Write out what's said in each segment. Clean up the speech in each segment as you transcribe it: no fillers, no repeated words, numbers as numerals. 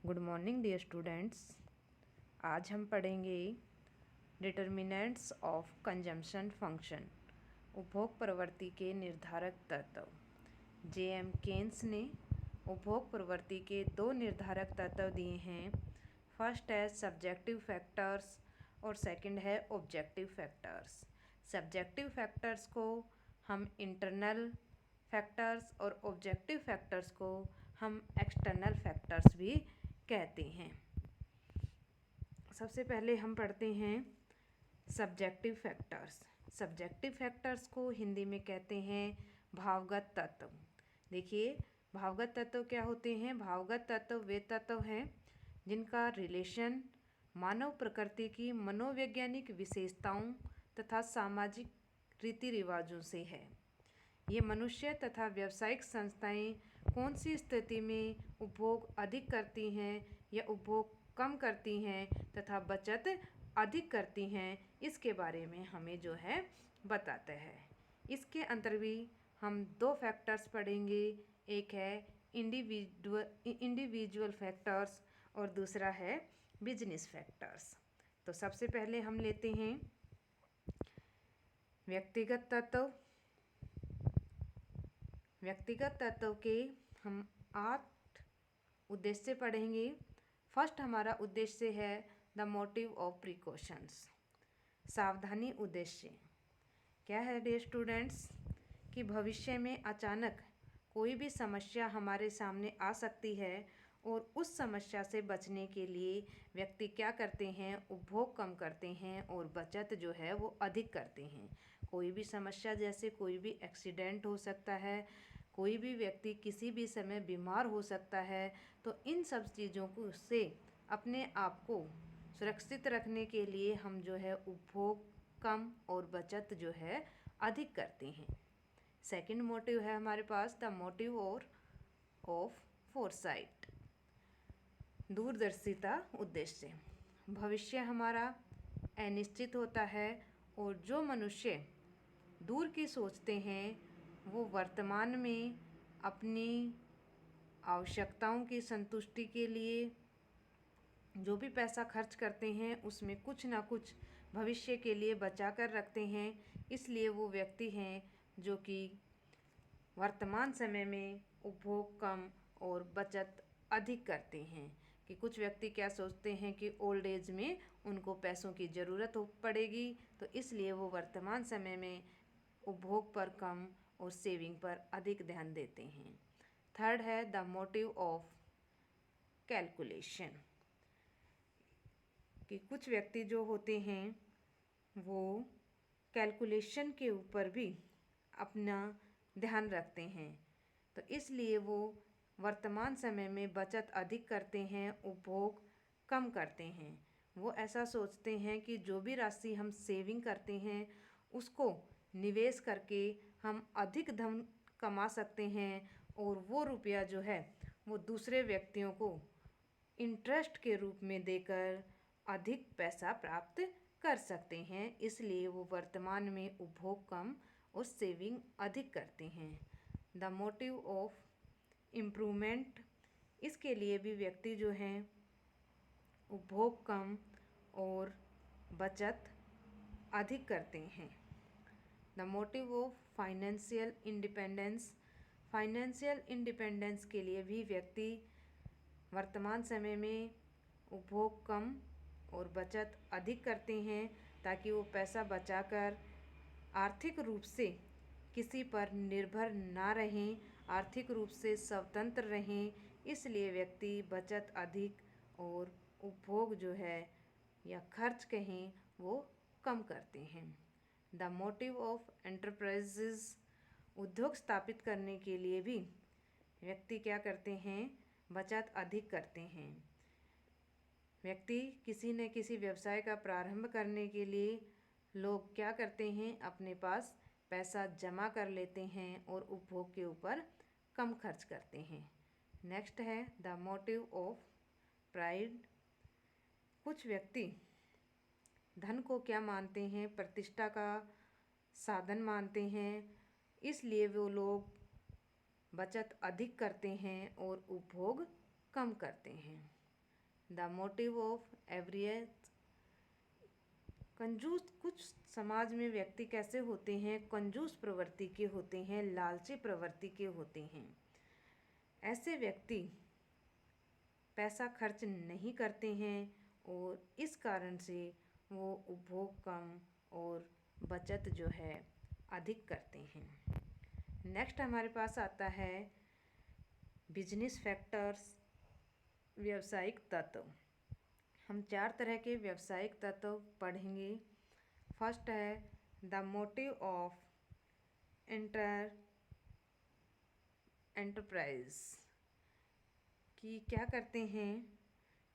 Good morning dear students. आज हम पढ़ेंगे डिटर्मिनेंट्स ऑफ कंजम्पशन फंक्शन, उपभोग प्रवृत्ति के निर्धारक तत्व। जे.एम. केन्स ने उपभोग प्रवृत्ति के दो निर्धारक तत्व दिए हैं। फर्स्ट है सब्जेक्टिव फैक्टर्स और सेकंड है ऑब्जेक्टिव फैक्टर्स। सब्जेक्टिव फैक्टर्स को हम इंटरनल फैक्टर्स और ऑब्जेक्टिव फैक्टर्स को हम एक्सटर्नल फैक्टर्स भी कहते हैं। सबसे पहले हम पढ़ते हैं सब्जेक्टिव फैक्टर्स। सब्जेक्टिव फैक्टर्स को हिंदी में कहते हैं भावगत तत्व। देखिए, भावगत तत्व क्या होते हैं? भावगत तत्व वे तत्व हैं जिनका रिलेशन मानव प्रकृति की मनोवैज्ञानिक विशेषताओं तथा सामाजिक रीति रिवाजों से है। ये मनुष्य तथा व्यावसायिक संस्थाएं कौन सी स्थिति में उपभोग अधिक करती हैं या उपभोग कम करती हैं तथा बचत अधिक करती हैं, इसके बारे में हमें जो है बताता है। इसके अंतर्गत हम दो फैक्टर्स पढ़ेंगे। एक है इंडिविजुअल फैक्टर्स और दूसरा है बिजनेस फैक्टर्स। तो सबसे पहले हम लेते हैं व्यक्तिगत तत्व। व्यक्तिगत तत्व के हम 8 उद्देश्य पढ़ेंगे। फर्स्ट हमारा उद्देश्य है द मोटिव ऑफ प्रिकॉशंस, सावधानी उद्देश्य। क्या है डियर स्टूडेंट्स कि भविष्य में अचानक कोई भी समस्या हमारे सामने आ सकती है और उस समस्या से बचने के लिए व्यक्ति क्या करते हैं? उपभोग कम करते हैं और बचत जो है वो अधिक करते हैं। कोई भी समस्या, जैसे कोई भी एक्सीडेंट हो सकता है, कोई भी व्यक्ति किसी भी समय बीमार हो सकता है, तो इन सब चीज़ों को से अपने आप को सुरक्षित रखने के लिए हम जो है उपभोग कम और बचत जो है अधिक करते हैं। सेकंड मोटिव है हमारे पास द मोटिव ऑफ फोरसाइट, दूरदर्शिता उद्देश्य। भविष्य हमारा अनिश्चित होता है और जो मनुष्य दूर की सोचते हैं वो वर्तमान में अपनी आवश्यकताओं की संतुष्टि के लिए जो भी पैसा खर्च करते हैं उसमें कुछ ना कुछ भविष्य के लिए बचा कर रखते हैं। इसलिए वो व्यक्ति हैं जो कि वर्तमान समय में उपभोग कम और बचत अधिक करते हैं। कि कुछ व्यक्ति क्या सोचते हैं कि ओल्ड एज में उनको पैसों की ज़रूरत हो पड़ेगी, तो इसलिए वो वर्तमान समय में उपभोग पर कम और सेविंग पर अधिक ध्यान देते हैं। थर्ड है द मोटिव ऑफ कैलकुलेशन, कि कुछ व्यक्ति जो होते हैं वो कैलकुलेशन के ऊपर भी अपना ध्यान रखते हैं, तो इसलिए वो वर्तमान समय में बचत अधिक करते हैं, उपभोग कम करते हैं। वो ऐसा सोचते हैं कि जो भी राशि हम सेविंग करते हैं उसको निवेश करके हम अधिक धन कमा सकते हैं और वो रुपया जो है वो दूसरे व्यक्तियों को इंटरेस्ट के रूप में देकर अधिक पैसा प्राप्त कर सकते हैं। इसलिए वो वर्तमान में उपभोग कम और सेविंग अधिक करते हैं। द मोटिव ऑफ इम्प्रूवमेंट, इसके लिए भी व्यक्ति जो हैं उपभोग कम और बचत अधिक करते हैं। The motive of financial independence, financial independence के लिए भी व्यक्ति वर्तमान समय में उपभोग कम और बचत अधिक करते हैं ताकि वो पैसा बचाकर आर्थिक रूप से किसी पर निर्भर ना रहें, आर्थिक रूप से स्वतंत्र रहें। इसलिए व्यक्ति बचत अधिक और उपभोग जो है या खर्च कहें वो कम करते हैं। द मोटिव ऑफ एंटरप्राइजेज, उद्योग स्थापित करने के लिए भी व्यक्ति क्या करते हैं? बचत अधिक करते हैं। व्यक्ति किसी न किसी व्यवसाय का प्रारंभ करने के लिए लोग क्या करते हैं? अपने पास पैसा जमा कर लेते हैं और उपभोग के ऊपर कम खर्च करते हैं। नेक्स्ट है द मोटिव ऑफ प्राइड, कुछ व्यक्ति धन को क्या मानते हैं? प्रतिष्ठा का साधन मानते हैं, इसलिए वो लोग बचत अधिक करते हैं और उपभोग कम करते हैं। द मोटिव ऑफ एवरेज कंजूस। कुछ समाज में व्यक्ति कैसे होते हैं? कंजूस प्रवृत्ति के होते हैं, लालची प्रवृत्ति के होते हैं। ऐसे व्यक्ति पैसा खर्च नहीं करते हैं और इस कारण से वो उपभोग कम और बचत जो है अधिक करते हैं। नेक्स्ट हमारे पास आता है बिजनेस फैक्टर्स, व्यावसायिक तत्व। हम 4 तरह के व्यावसायिक तत्व पढ़ेंगे। फर्स्ट है द मोटिव ऑफ एंटरप्राइज, कि क्या करते हैं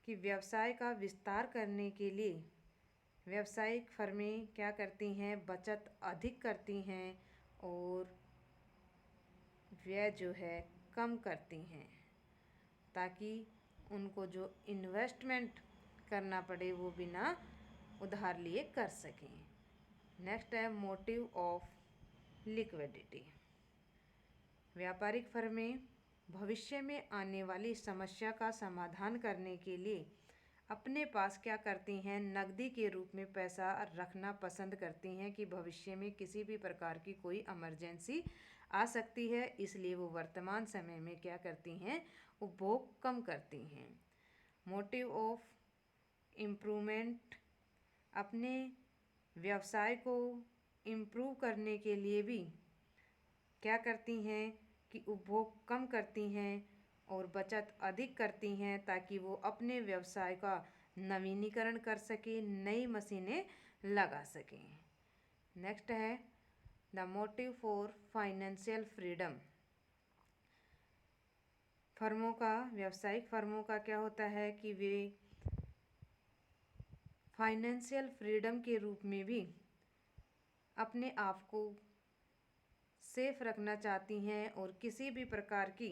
कि व्यवसाय का विस्तार करने के लिए व्यावसायिक फर्में क्या करती हैं? बचत अधिक करती हैं और व्यय जो है कम करती हैं, ताकि उनको जो इन्वेस्टमेंट करना पड़े वो बिना उधार लिए कर सकें। नेक्स्ट है मोटिव ऑफ लिक्विडिटी। व्यापारिक फर्में भविष्य में आने वाली समस्या का समाधान करने के लिए अपने पास क्या करती हैं? नकदी के रूप में पैसा रखना पसंद करती हैं कि भविष्य में किसी भी प्रकार की कोई इमरजेंसी आ सकती है, इसलिए वो वर्तमान समय में क्या करती हैं? उपभोग कम करती हैं। मोटिव ऑफ इम्प्रूवमेंट, अपने व्यवसाय को इम्प्रूव करने के लिए भी क्या करती हैं कि उपभोग कम करती हैं और बचत अधिक करती हैं, ताकि वो अपने व्यवसाय का नवीनीकरण कर सकें, नई मशीनें लगा सकें। नेक्स्ट है the motive for financial freedom. फर्मों का, व्यावसायिक फर्मों का क्या होता है कि वे फाइनेंशियल फ्रीडम के रूप में भी अपने आप को सेफ रखना चाहती हैं और किसी भी प्रकार की,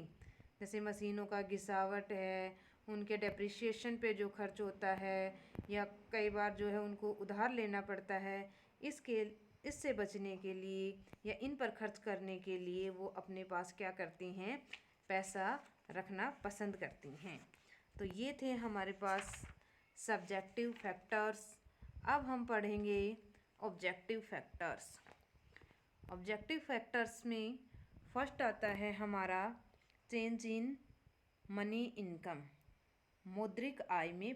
जैसे मशीनों का घिसावट है, उनके डेप्रिसिएशन पे जो खर्च होता है, या कई बार जो है उनको उधार लेना पड़ता है, इससे बचने के लिए या इन पर खर्च करने के लिए वो अपने पास क्या करती हैं? पैसा रखना पसंद करती हैं। तो ये थे हमारे पास सब्जेक्टिव फैक्टर्स। अब हम पढ़ेंगे ऑब्जेक्टिव फैक्टर्स। ऑब्जेक्टिव फैक्टर्स में फर्स्ट आता है हमारा चेंज इन मनी इनकम, मौद्रिक आय में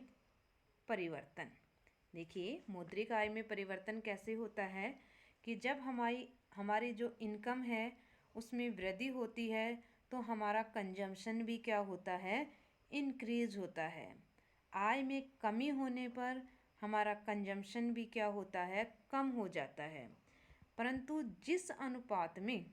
परिवर्तन। देखिए, मौद्रिक आय में परिवर्तन कैसे होता है कि जब हमारी जो इनकम है उसमें वृद्धि होती है तो हमारा कंजम्पशन भी क्या होता है? इंक्रीज होता है। आय में कमी होने पर हमारा कंजम्पशन भी क्या होता है? कम हो जाता है। परंतु जिस अनुपात में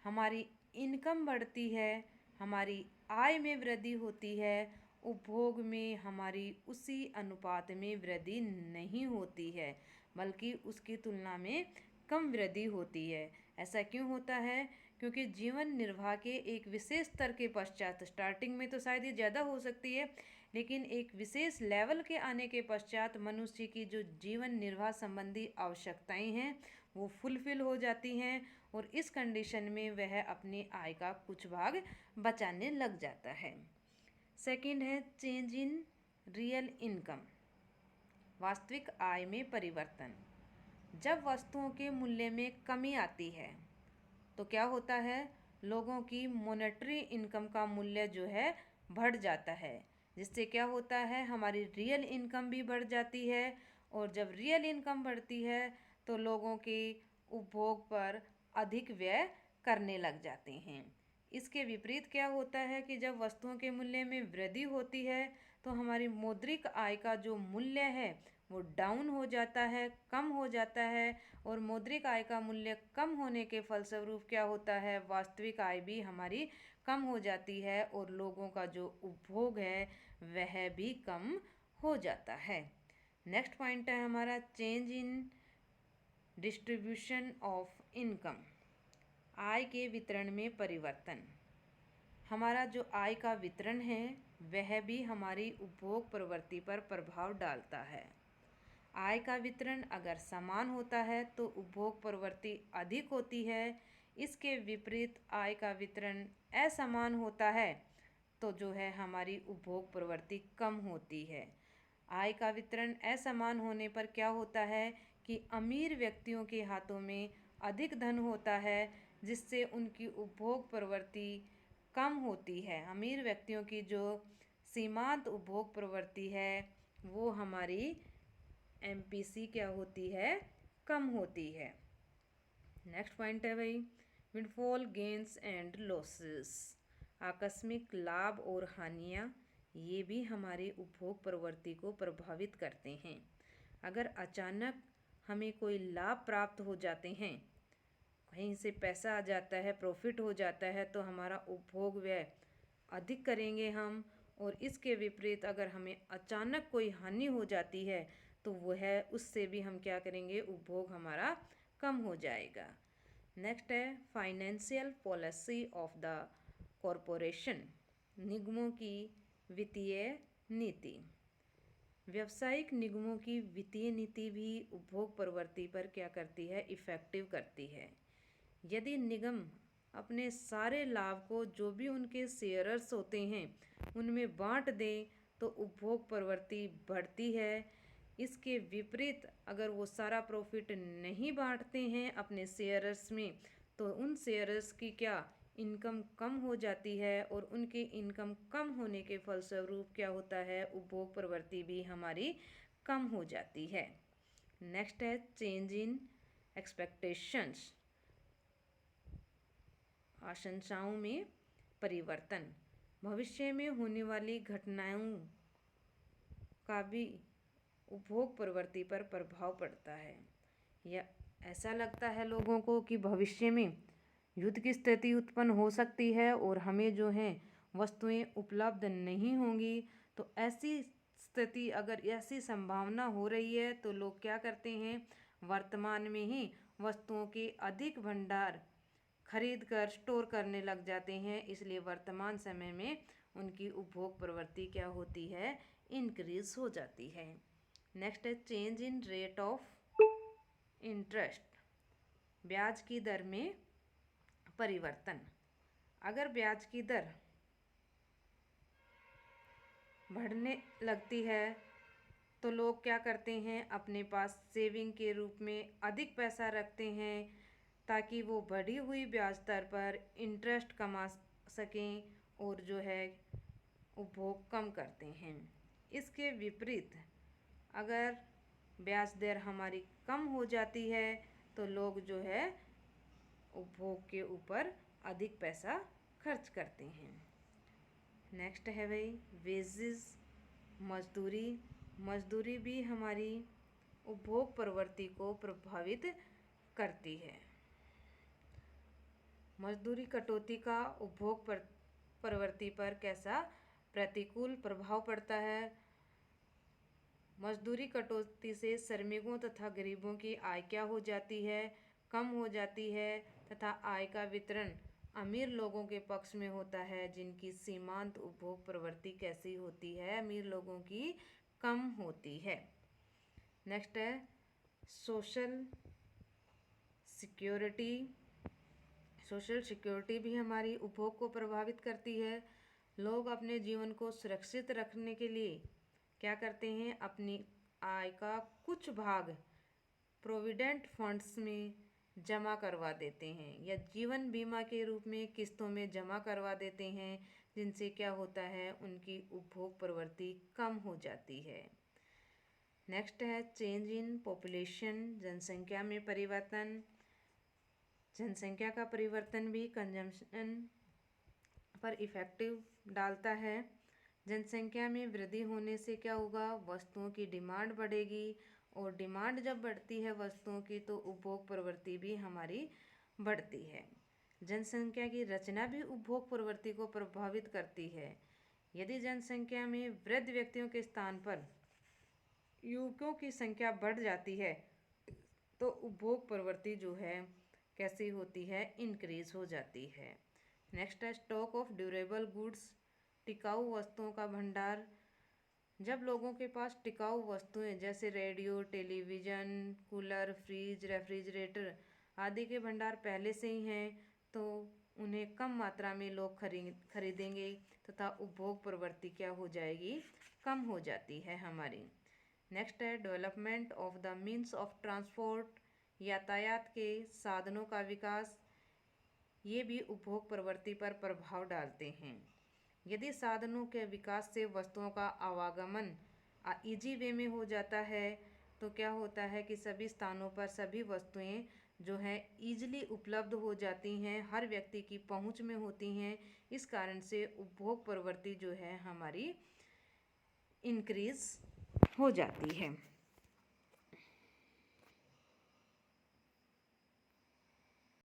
हमारी इनकम बढ़ती है, हमारी आय में वृद्धि होती है, उपभोग में हमारी उसी अनुपात में वृद्धि नहीं होती है, बल्कि उसकी तुलना में कम वृद्धि होती है। ऐसा क्यों होता है? क्योंकि जीवन निर्वाह के एक विशेष स्तर के पश्चात, स्टार्टिंग में तो शायद ये ज़्यादा हो सकती है, लेकिन एक विशेष लेवल के आने के पश्चात मनुष्य की जो जीवन निर्वाह संबंधी आवश्यकताएं हैं वो फुलफिल हो जाती हैं और इस कंडीशन में वह अपनी आय का कुछ भाग बचाने लग जाता है। सेकंड है चेंज इन रियल इनकम, वास्तविक आय में परिवर्तन। जब वस्तुओं के मूल्य में कमी आती है तो क्या होता है? लोगों की मॉनेटरी इनकम का मूल्य जो है बढ़ जाता है, जिससे क्या होता है? हमारी रियल इनकम भी बढ़ जाती है और जब रियल इनकम बढ़ती है तो लोगों के उपभोग पर अधिक व्यय करने लग जाते हैं। इसके विपरीत क्या होता है कि जब वस्तुओं के मूल्य में वृद्धि होती है तो हमारी मौद्रिक आय का जो मूल्य है वो डाउन हो जाता है, कम हो जाता है, और मौद्रिक आय का मूल्य कम होने के फलस्वरूप क्या होता है? वास्तविक आय भी हमारी कम हो जाती है और लोगों का जो उपभोग है वह भी कम हो जाता है। नेक्स्ट पॉइंट है हमारा change in distribution of income, आय के वितरण में परिवर्तन। हमारा जो आय का वितरण है वह भी हमारी उपभोग प्रवृत्ति पर प्रभाव डालता है। आय का वितरण अगर समान होता है तो उपभोग प्रवृत्ति अधिक होती है। इसके विपरीत आय का वितरण असमान होता है तो जो है हमारी उपभोग प्रवृत्ति कम होती है। आय का वितरण असमान होने पर क्या होता है कि अमीर व्यक्तियों के हाथों में अधिक धन होता है, जिससे उनकी उपभोग प्रवृत्ति कम होती है। अमीर व्यक्तियों की जो सीमांत उपभोग प्रवृत्ति है वो हमारी एमपीसी क्या होती है, कम होती है। नेक्स्ट पॉइंट है भाई, विंडफॉल गेन्स एंड लॉसेस। आकस्मिक लाभ और हानियाँ ये भी हमारी उपभोग प्रवृत्ति को प्रभावित करते हैं। अगर अचानक हमें कोई लाभ प्राप्त हो जाते हैं, कहीं से पैसा आ जाता है, प्रॉफिट हो जाता है, तो हमारा उपभोग व्यय अधिक करेंगे हम। और इसके विपरीत अगर हमें अचानक कोई हानि हो जाती है तो वह उससे भी हम क्या करेंगे, उपभोग हमारा कम हो जाएगा। नेक्स्ट है financial policy of the corporation, निगमों की वित्तीय नीति। व्यावसायिक निगमों की वित्तीय नीति भी उपभोग प्रवृत्ति पर क्या करती है, इफेक्टिव करती है। यदि निगम अपने सारे लाभ को जो भी उनके शेयरर्स होते हैं उनमें बांट दें तो उपभोग प्रवृत्ति बढ़ती है। इसके विपरीत अगर वो सारा प्रॉफिट नहीं बांटते हैं अपने शेयरर्स में तो उन शेयरर्स की क्या इनकम कम हो जाती है, और उनकी इनकम कम होने के फलस्वरूप क्या होता है, उपभोग प्रवृत्ति भी हमारी कम हो जाती है। नेक्स्ट है चेंज इन एक्सपेक्टेशंस, आशंकाओं में परिवर्तन। भविष्य में होने वाली घटनाओं का भी उपभोग प्रवृत्ति पर प्रभाव पड़ता है। या ऐसा लगता है लोगों को कि भविष्य में युद्ध की स्थिति उत्पन्न हो सकती है और हमें जो है वस्तुएं उपलब्ध नहीं होंगी, तो ऐसी स्थिति, अगर ऐसी संभावना हो रही है तो लोग क्या करते हैं, वर्तमान में ही वस्तुओं के अधिक भंडार खरीद कर स्टोर करने लग जाते हैं। इसलिए वर्तमान समय में उनकी उपभोग प्रवृत्ति क्या होती है, इंक्रीज हो जाती है। नेक्स्ट है change in rate of interest, ब्याज की दर में परिवर्तन। अगर ब्याज की दर बढ़ने लगती है तो लोग क्या करते हैं, अपने पास सेविंग के रूप में अधिक पैसा रखते हैं ताकि वो बढ़ी हुई ब्याज दर पर इंटरेस्ट कमा सकें और जो है उपभोग कम करते हैं। इसके विपरीत अगर ब्याज दर हमारी कम हो जाती है तो लोग जो है उपभोग के ऊपर अधिक पैसा खर्च करते हैं। नेक्स्ट है भाई वेजेस, मजदूरी। मजदूरी भी हमारी उपभोग प्रवृत्ति को प्रभावित करती है। मजदूरी कटौती का उपभोग प्रवृत्ति पर कैसा प्रतिकूल प्रभाव पड़ता है। मजदूरी कटौती से श्रमिकों तथा गरीबों की आय क्या हो जाती है, कम हो जाती है, तथा आय का वितरण अमीर लोगों के पक्ष में होता है, जिनकी सीमांत उपभोग प्रवृत्ति कैसी होती है, अमीर लोगों की कम होती है। नेक्स्ट है सोशल सिक्योरिटी। सोशल सिक्योरिटी भी हमारी उपभोग को प्रभावित करती है। लोग अपने जीवन को सुरक्षित रखने के लिए क्या करते हैं, अपनी आय का कुछ भाग प्रोविडेंट फंड्स में जमा करवा देते हैं या जीवन बीमा के रूप में किस्तों में जमा करवा देते हैं, जिनसे क्या होता है, उनकी उपभोग प्रवृत्ति कम हो जाती है। नेक्स्ट है चेंज इन पॉपुलेशन, जनसंख्या में परिवर्तन। जनसंख्या का परिवर्तन भी कंजम्पशन पर इफेक्टिव डालता है। जनसंख्या में वृद्धि होने से क्या होगा, वस्तुओं की डिमांड बढ़ेगी, और डिमांड जब बढ़ती है वस्तुओं की तो उपभोग प्रवृत्ति भी हमारी बढ़ती है। जनसंख्या की रचना भी उपभोग प्रवृत्ति को प्रभावित करती है। यदि जनसंख्या में वृद्ध व्यक्तियों के स्थान पर युवकों की संख्या बढ़ जाती है तो उपभोग प्रवृत्ति जो है कैसी होती है, इंक्रीज हो जाती है। नेक्स्ट है स्टॉक ऑफ ड्यूरेबल गुड्स, टिकाऊ वस्तुओं का भंडार। जब लोगों के पास टिकाऊ वस्तुएं जैसे radio, television, cooler, fridge, refrigerator आदि के भंडार पहले से ही हैं तो उन्हें कम मात्रा में लोग खरीदेंगे तथा उपभोग प्रवृत्ति क्या हो जाएगी, कम हो जाती है हमारी। नेक्स्ट है development of the means of transport, यातायात के साधनों का विकास, ये भी उपभोग प्रवृत्ति पर प्रभाव डालते हैं। यदि साधनों के विकास से वस्तुओं का आवागमन इजी वे में हो जाता है तो क्या होता है कि सभी स्थानों पर सभी वस्तुएं जो है ईजिली उपलब्ध हो जाती हैं, हर व्यक्ति की पहुंच में होती हैं। इस कारण से उपभोग प्रवृत्ति जो है हमारी इंक्रीज हो जाती है।